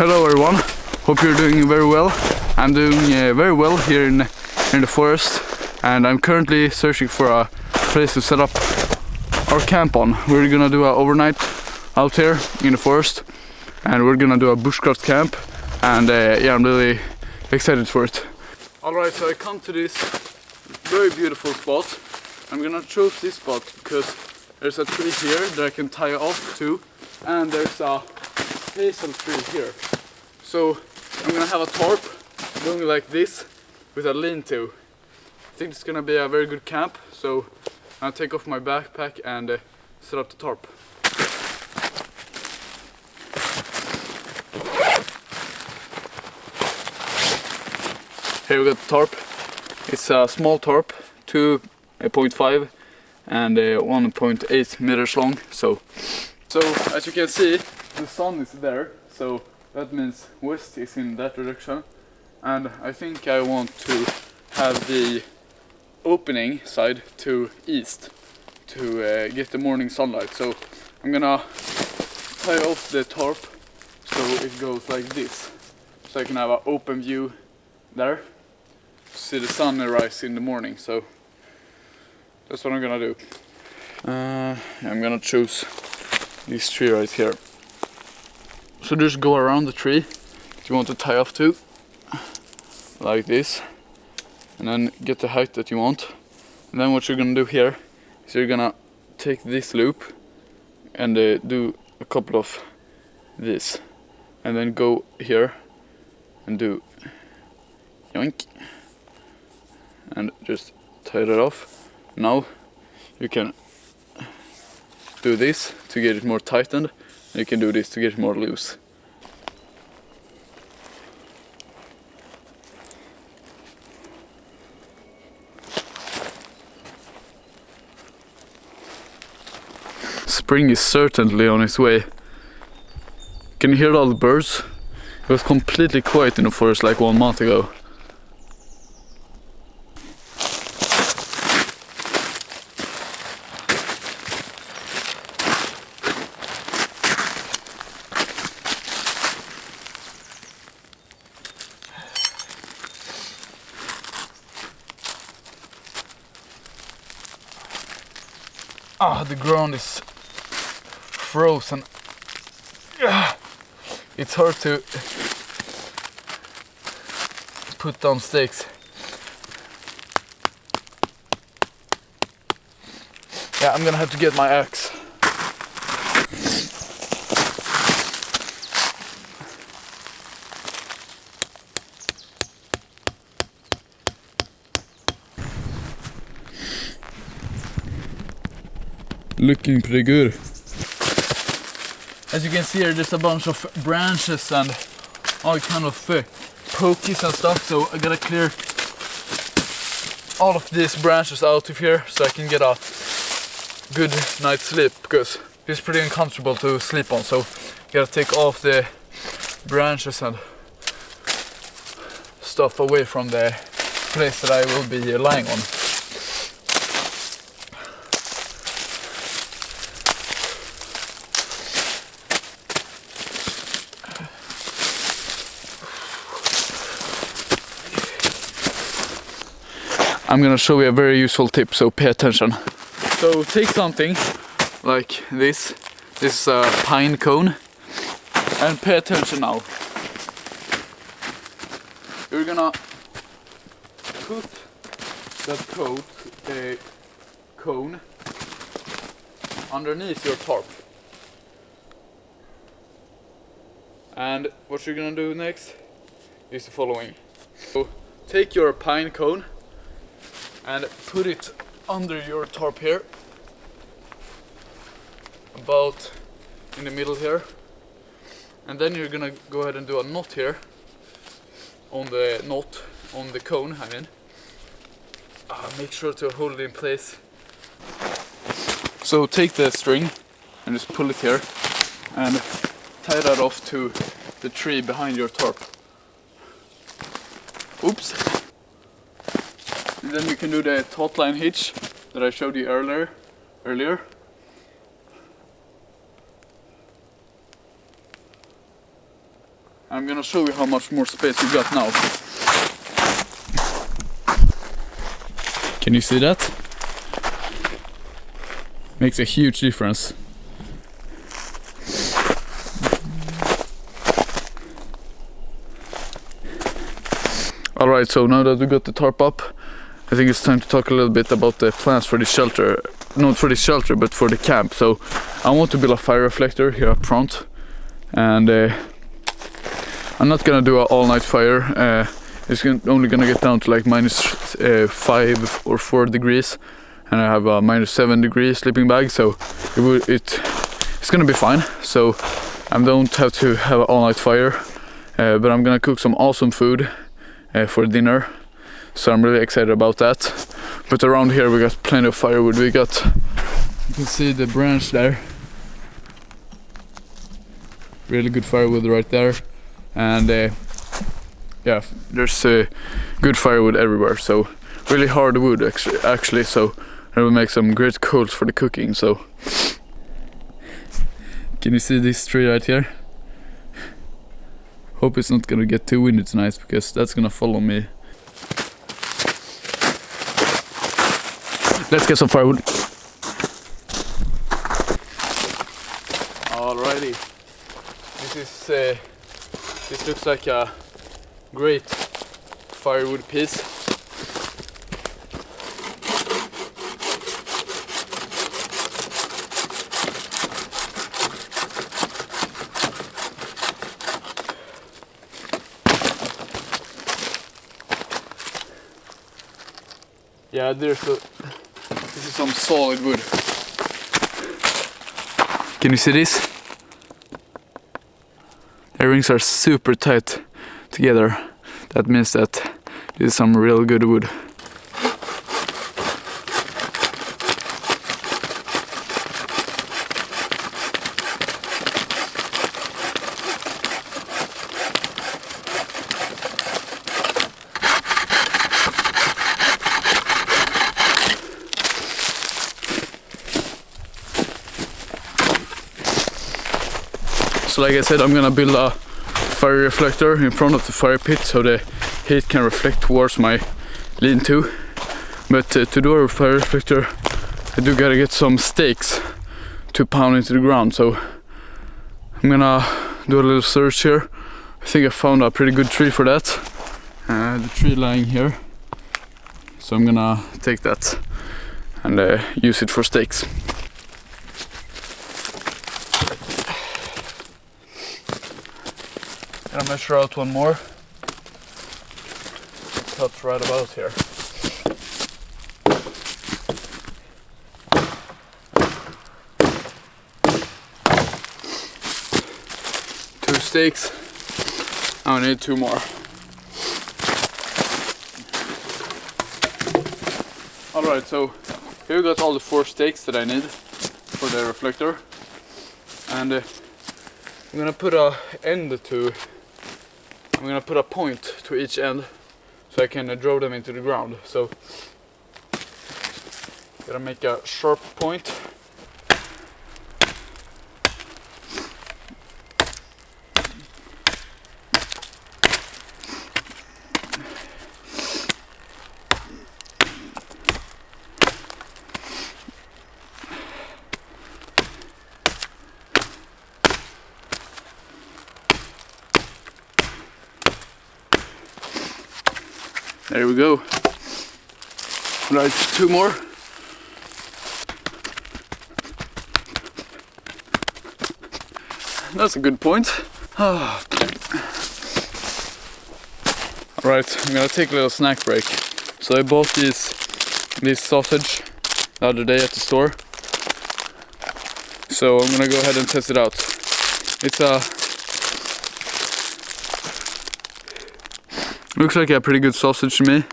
Hello everyone, hope you're doing very well. I'm doing very well here in the forest, and I'm currently searching for a place to set up our camp on. We're gonna do an overnight out here in the forest, and we're gonna do a bushcraft camp, and yeah, I'm really excited for it. Alright, so I come to this very beautiful spot. I'm gonna choose this spot because there's a tree here that I can tie off to, and there's a hazel tree here. So I'm gonna have a tarp going like this with a lean-to. I think it's gonna be a very good camp, so I'll take off my backpack and set up the tarp. Here we got the tarp. It's a small tarp, 2.5 and 1.8 meters long. So as you can see, the sun is there, so that means west is in that direction, and I think I want to have the opening side to east to get the morning sunlight. So I'm gonna tie off the tarp so it goes like this, so I can have an open view there to see the sun rise in the morning. So that's what I'm gonna do. I'm gonna choose this tree right here. So just go around the tree that you want to tie off to, like this, and then get the height that you want. And then what you're gonna do here is you're gonna take this loop and do a couple of this, and then go here and do yoink, and just tie that off. Now you can do this to get it more tightened, and you can do this to get it more loose. Spring is certainly on its way. Can you hear all the birds? It was completely quiet in the forest like 1 month ago. The ground is frozen. It's hard to put down stakes. Yeah, I'm gonna have to get my axe. Looking pretty good. As you can see here, there's a bunch of branches and all kind of pokies and stuff, so I gotta clear all of these branches out of here so I can get a good night's sleep, because it's pretty uncomfortable to sleep on. So gotta take off the branches and stuff away from the place that I will be lying on. I'm gonna show you a very useful tip, so pay attention. So take something like this. This is a pine cone, and pay attention now. You're gonna put that cone underneath your tarp. And what you're gonna do next is the following. So take your pine cone and put it under your tarp here, about in the middle here, and then you're gonna go ahead and do a knot here on the cone. I mean, make sure to hold it in place. So take the string and just pull it here and tie that off to the tree behind your tarp. Oops. And then you can do the taut line hitch that I showed you earlier. I'm gonna show you how much more space we got now. Can you see that? Makes a huge difference. Alright, so now that we got the tarp up, I think it's time to talk a little bit about the plans for the shelter. Not for the shelter, but for the camp. So I want to build a fire reflector here up front. And I'm not gonna do an all-night fire. It's only gonna get down to like minus 5 or 4 degrees. And I have a minus 7 degree sleeping bag, so it's gonna be fine. So I don't have to have an all-night fire. But I'm gonna cook some awesome food for dinner, so I'm really excited about that. But around here we got plenty of firewood. You can see the branch there, really good firewood right there, and yeah, there's good firewood everywhere, so really hard wood actually, so it will make some great coals for the cooking. So can you see this tree right here? Hope it's not gonna get too windy tonight, because that's gonna follow me. Let's get some firewood. Alrighty, this looks like a great firewood piece. Yeah, this is some solid wood. Can you see this? The rings are super tight together. That means that this is some real good wood. So like I said, I'm gonna build a fire reflector in front of the fire pit so the heat can reflect towards my lean-to. But to do a fire reflector, I do gotta get some stakes to pound into the ground. So I'm gonna do a little search here. I think I found a pretty good tree for that. The tree lying here. So I'm gonna take that and use it for stakes. Gonna measure out one more. Cut right about here. Two stakes. I need 2 more. Alright, so here we got all the 4 stakes that I need for the reflector. And I'm gonna put a point to each end so I can draw them into the ground. So gotta make a sharp point. There we go. Right, 2 more. That's a good point. Alright, I'm gonna take a little snack break. So I bought this sausage the other day at the store. So I'm gonna go ahead and test it out. Looks like a pretty good sausage to me,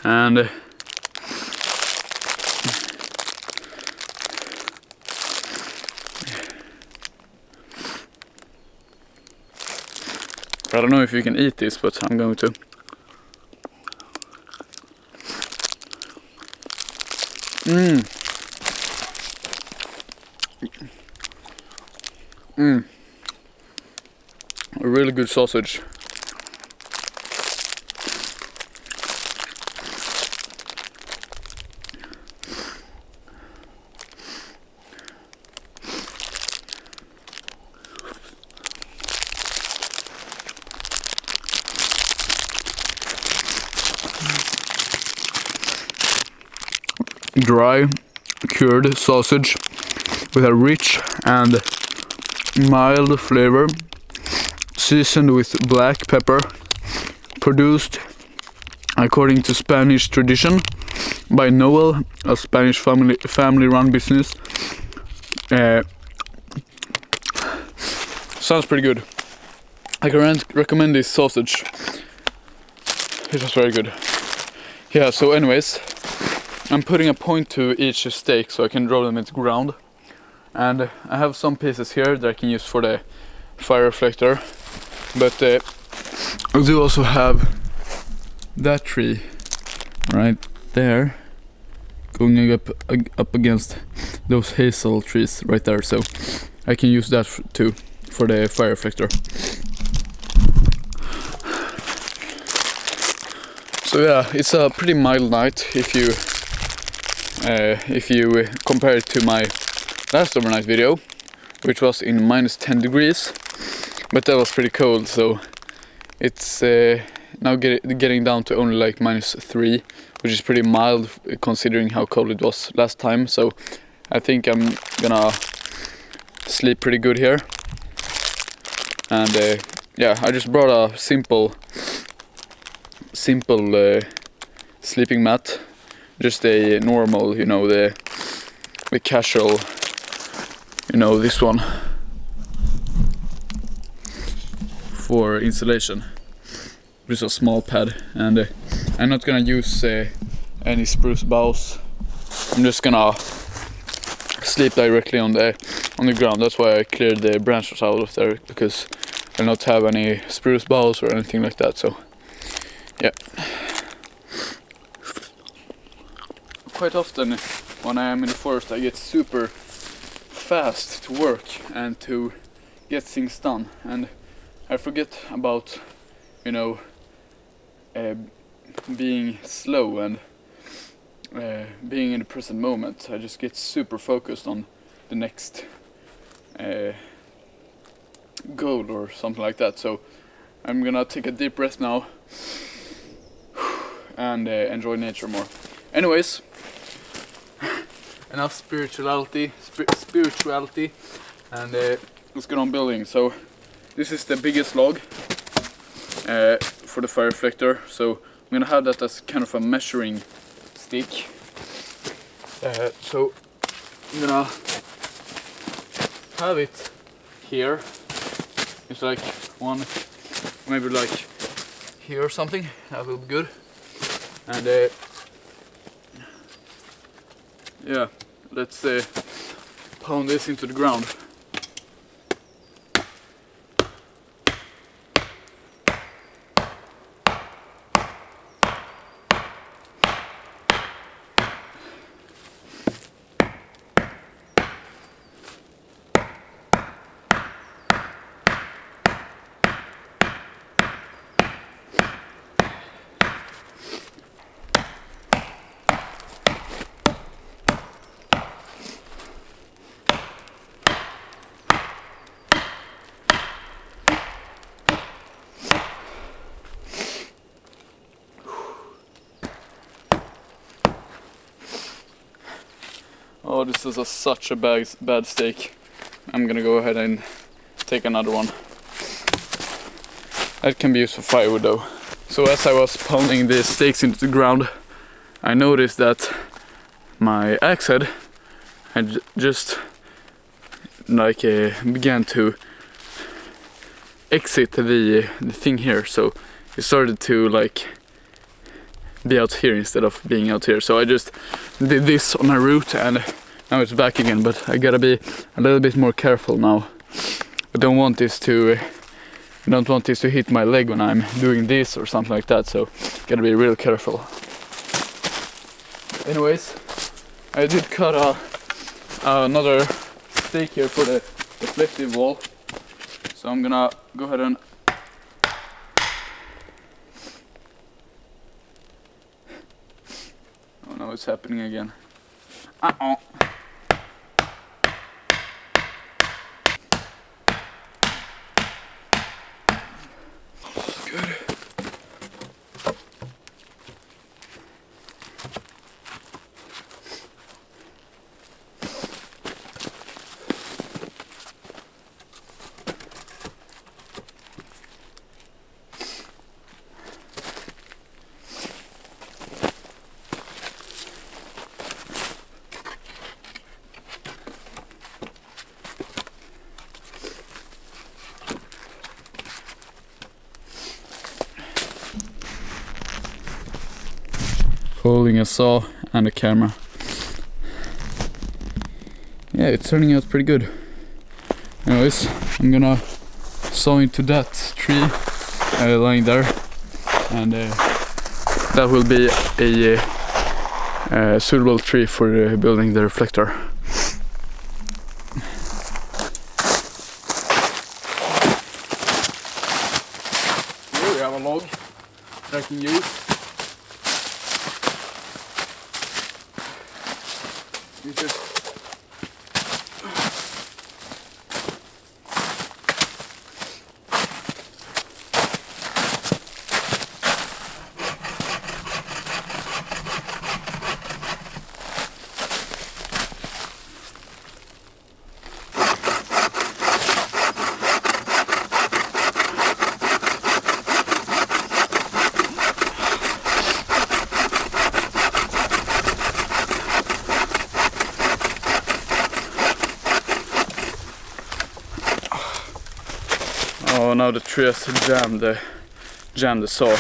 and I don't know if you can eat this, but I'm going to. a really good sausage. Dry, cured sausage with a rich and mild flavor, seasoned with black pepper, produced according to Spanish tradition by Noel, a Spanish family-run business. Sounds pretty good. I can recommend this sausage. It was very good. Yeah, so anyways, I'm putting a point to each steak so I can draw them into ground. And I have some pieces here that I can use for the fire reflector. But I do also have that tree right there going up against those hazel trees right there. So I can use that too for the fire reflector. So yeah, it's a pretty mild night if you compare it to my last overnight video, which was in -10 degrees, but that was pretty cold. So it's now getting down to only like -3, which is pretty mild considering how cold it was last time. So I think I'm gonna sleep pretty good here. And yeah, I just brought a simple sleeping mat, just a normal, you know, the casual, you know, this one for insulation, just a small pad. And I'm not gonna use any spruce boughs. I'm just gonna sleep directly on the ground. That's why I cleared the branches out of there, because I don't have any spruce boughs or anything like that. So yeah. Quite often when I am in the forest I get super fast to work and to get things done, and I forget about, you know, being slow and being in the present moment. I just get super focused on the next goal or something like that. So I'm gonna take a deep breath now and enjoy nature more. Anyways, enough spirituality, and let's get on building. So this is the biggest log for the fire reflector. So I'm gonna have that as kind of a measuring stick. So I'm gonna have it here. It's like one, maybe like here or something. That will be good. And yeah, let's pound this into the ground. Oh, this is such a bad steak. I'm gonna go ahead and take another one. That can be used for firewood though. So as I was pounding the steaks into the ground, I noticed that my axe head had just like began to exit the thing here. So it started to like be out here instead of being out here. So I just did this on a route and now it's back again, but I gotta be a little bit more careful now. I don't want this to hit my leg when I'm doing this or something like that, so gotta be real careful. Anyways, I did cut another stake here for the reflective wall, so I'm gonna go ahead and Now it's happening again. Good. Holding a saw and a camera. Yeah, it's turning out pretty good. Anyways, I'm gonna saw into that tree lying there, and that will be a suitable tree for building the reflector. Here we have a log that I can use. You just oh, now the tree has jammed the saw.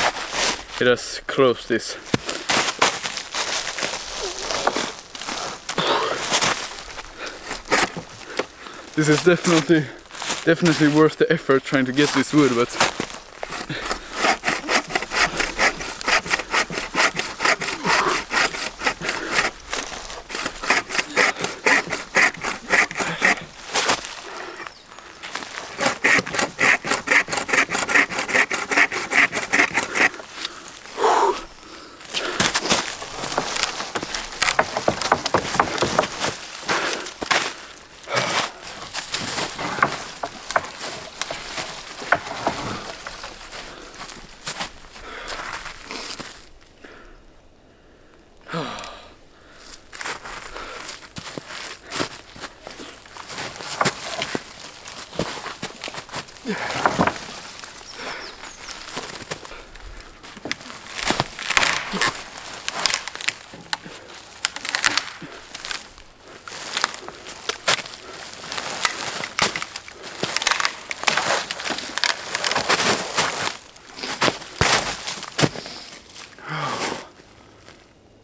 It has closed this. This is definitely worth the effort trying to get this wood, but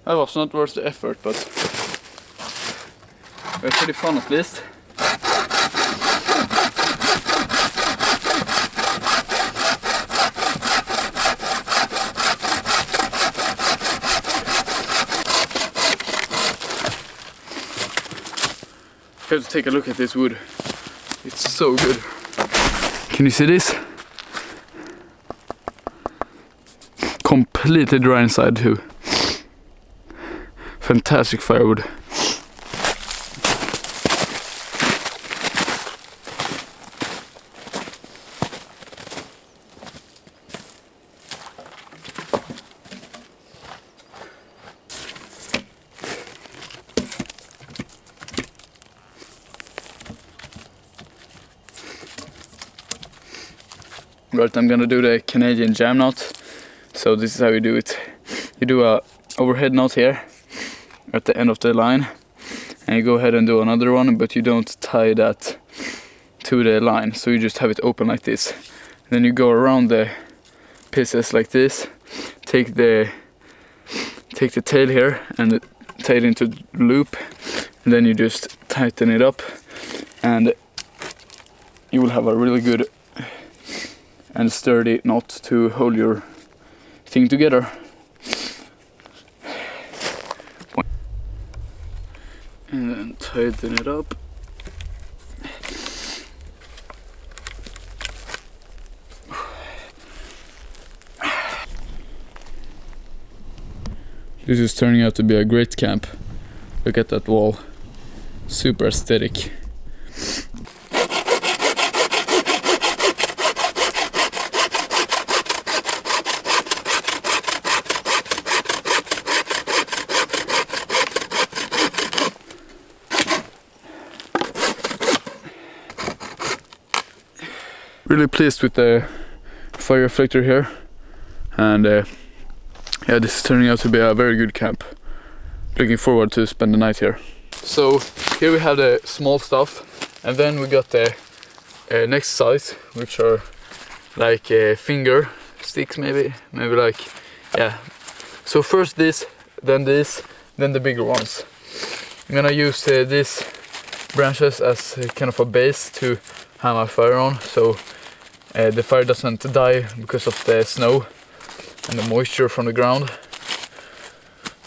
that was not worth the effort, but it was pretty fun at least. You have to take a look at this wood. It's so good. Can you see this? Completely dry inside too. Fantastic firewood. Right, I'm gonna do the Canadian jam knot. So this is how you do it. You do a overhead knot here at the end of the line, and you go ahead and do another one, but you don't tie that to the line, so you just have it open like this. Then you go around the pieces like this, take the tail here and tie it into the loop, and then you just tighten it up, and you will have a really good and sturdy knot to hold your thing together. And then tighten it up. This is turning out to be a great camp. Look at that wall. Super aesthetic. Really pleased with the fire reflector here, and yeah, this is turning out to be a very good camp. Looking forward to spend the night here. So here we have the small stuff, and then we got the next size, which are like finger sticks, maybe like, yeah. So first this, then the bigger ones. I'm gonna use these branches as kind of a base to have my fire on, so the fire doesn't die because of the snow and the moisture from the ground.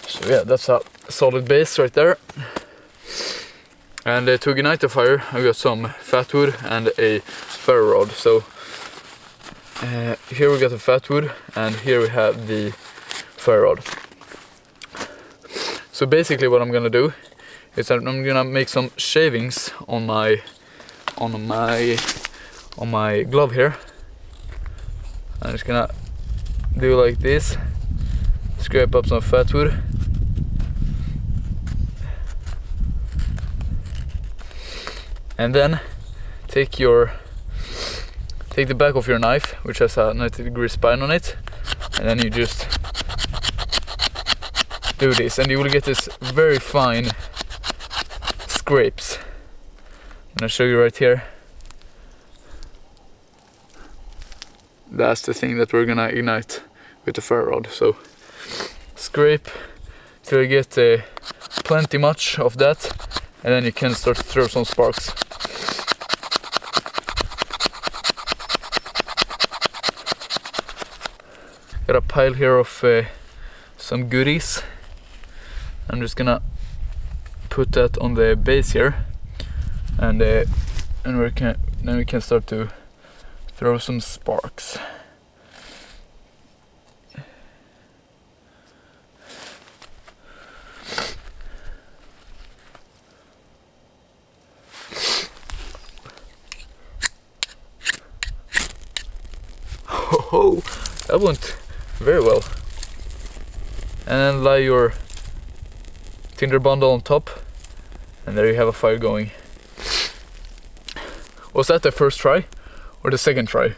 So yeah, that's a solid base right there. And to ignite the fire, I got some fat wood and a ferro rod. So here we got the fat wood, and here we have the ferro rod. So basically what I'm gonna do is that I'm gonna make some shavings on my glove here. I'm just gonna do like this, scrape up some fat wood, and then take the back of your knife, which has a 90-degree spine on it, and then you just do this, and you will get this very fine scrapes. I'm gonna show you right here. That's the thing that we're gonna ignite with the ferro rod. So scrape till you get plenty much of that, and then you can start to throw some sparks. Got a pile here of some goodies. I'm just gonna put that on the base here, and then we can start to throw some sparks. Oh, that went very well. And then lay your tinder bundle on top, and there you have a fire going. Was that the first try or the second try?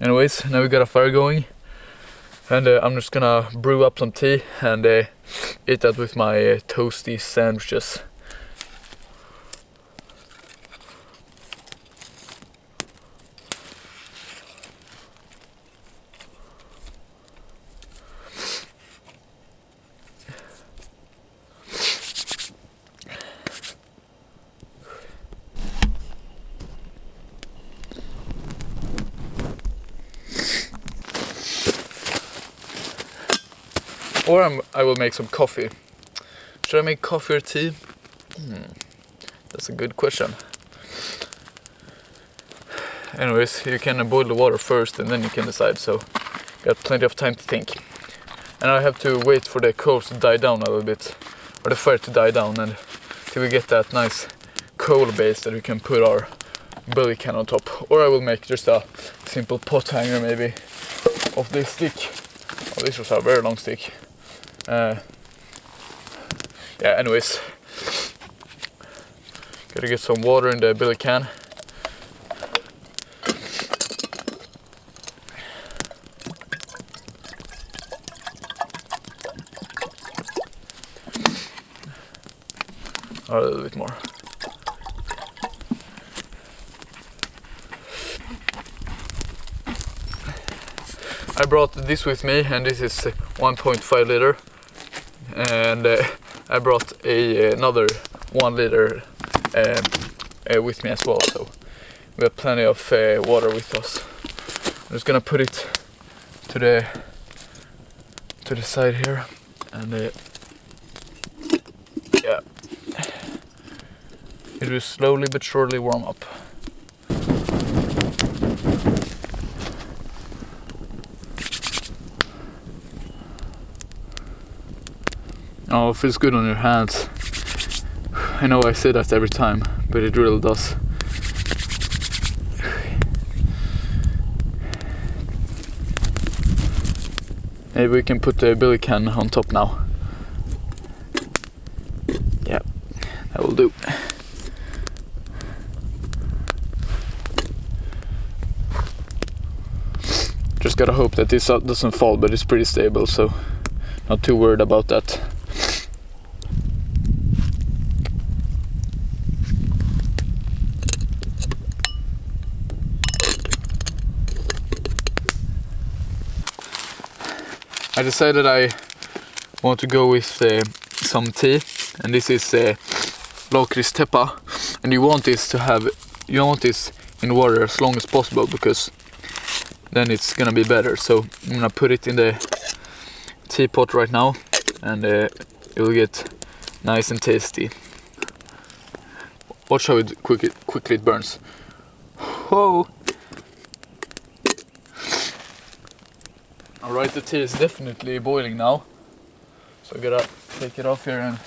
Anyways, now we got a fire going, and I'm just gonna brew up some tea and eat that with my toasty sandwiches. Or I will make some coffee. Should I make coffee or tea? That's a good question. Anyways, you can boil the water first and then you can decide, so got plenty of time to think. And I have to wait for the coals to die down a little bit, or the fire to die down, and till we get that nice coal base that we can put our belly can on top. Or I will make just a simple pot hanger maybe of this stick. Oh, this was a very long stick. Yeah, anyways, gotta get some water in the billy can. Or a little bit more. I brought this with me, and this is 1.5 liter, and I brought another 1 liter with me as well, so we have plenty of water with us. I'm just gonna put it to the side here, and yeah, it will slowly but surely warm up. Oh, it feels good on your hands. I know I say that every time, but it really does. Maybe we can put the billy can on top now. Yeah, that will do. Just gotta hope that this doesn't fall, but it's pretty stable, so not too worried about that. I decided I want to go with some tea, and this is Lakris Teppa, and you want this in water as long as possible, because then it's gonna be better. So I'm gonna put it in the teapot right now, and it will get nice and tasty. Watch how quickly it burns. Whoa! Alright, the tea is definitely boiling now, so I gotta take it off here and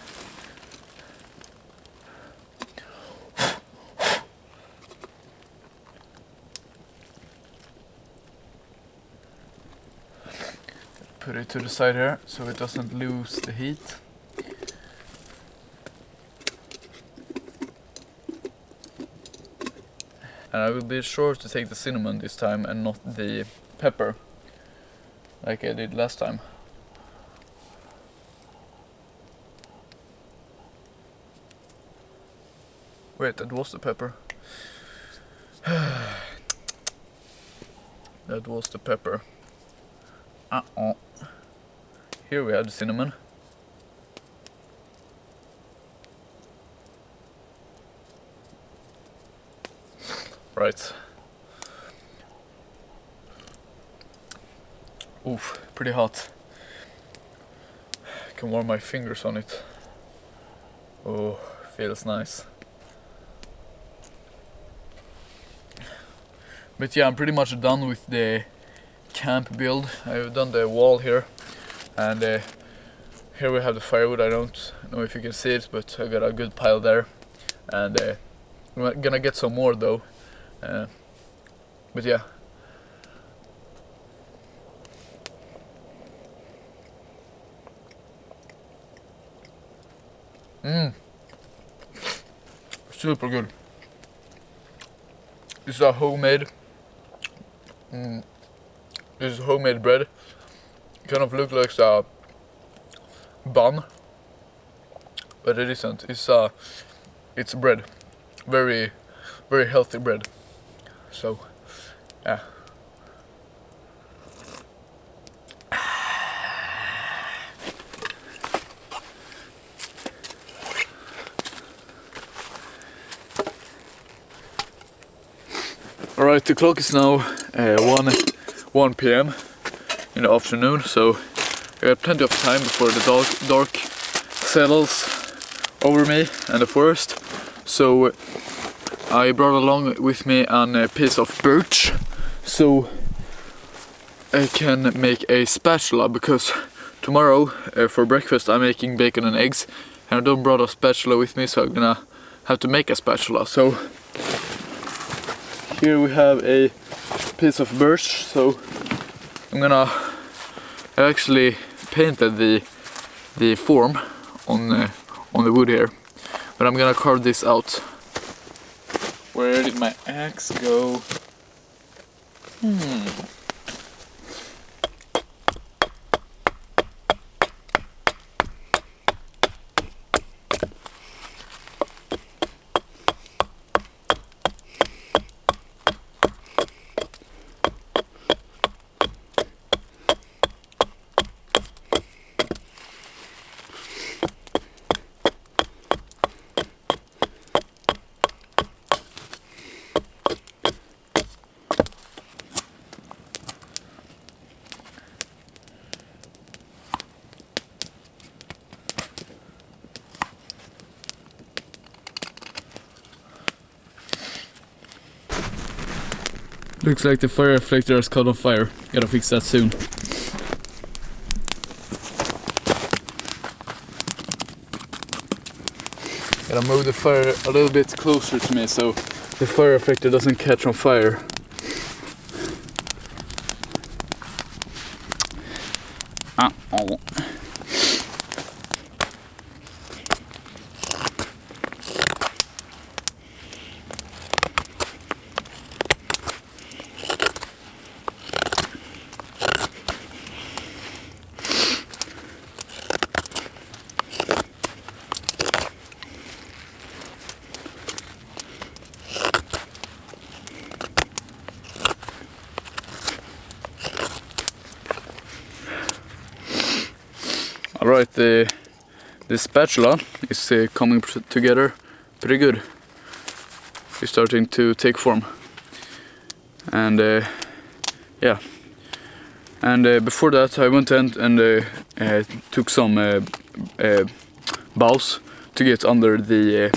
put it to the side here so it doesn't lose the heat. And I will be sure to take the cinnamon this time and not the pepper, like I did last time. Wait, that was the pepper. That was the pepper. Here we have the cinnamon. Right. Oof, pretty hot. I can warm my fingers on it. Oh, feels nice. But yeah, I'm pretty much done with the camp build. I've done the wall here, and here we have the firewood. I don't know if you can see it, but I got a good pile there, and I'm gonna get some more though. But yeah. Super good. This is a homemade. This is homemade bread. It kind of looks like a bun, but it isn't. It's bread. Very, very healthy bread. So, yeah. Alright, the clock is now 1 p.m. in the afternoon, so I got plenty of time before the dark settles over me and the forest. So I brought along with me a piece of birch, so I can make a spatula, because tomorrow for breakfast I'm making bacon and eggs, and I don't brought a spatula with me, so I'm gonna have to make a spatula. So here we have a piece of birch, so I actually painted the form on the wood here, but I'm gonna carve this out. Where did my axe go? Looks like the fire reflector has caught on fire. Gotta fix that soon. Gotta move the fire a little bit closer to me so the fire reflector doesn't catch on fire. Oh. Alright, the spatula is coming together pretty good. It's starting to take form. And yeah. And before that I went in and took some boughs to get under the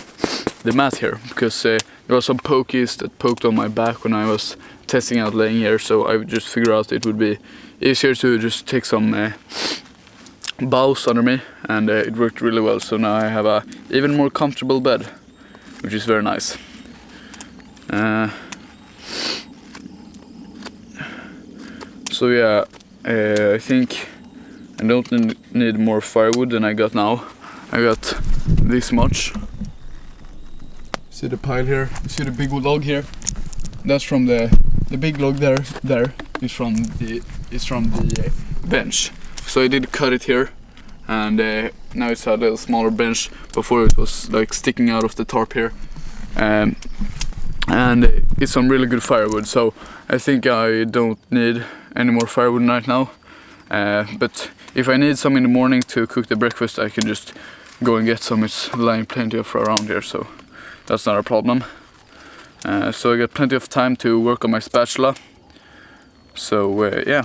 mat here, because there were some pokies that poked on my back when I was testing out laying here, so I would just figure out it would be easier to just take some boughs under me, and it worked really well. So now I have a even more comfortable bed, which is very nice. So yeah, I think I don't need more firewood than I got now. I got this much. See the pile here? You see the big log here? That's from the big log there. There is from the bench. So I did cut it here, and now it's a little smaller bench. Before it was like sticking out of the tarp here, and it's some really good firewood. So I think I don't need any more firewood right now. But if I need some in the morning to cook the breakfast, I can just go and get some. It's lying plenty of around here, so that's not a problem. So I got plenty of time to work on my spatula. So yeah.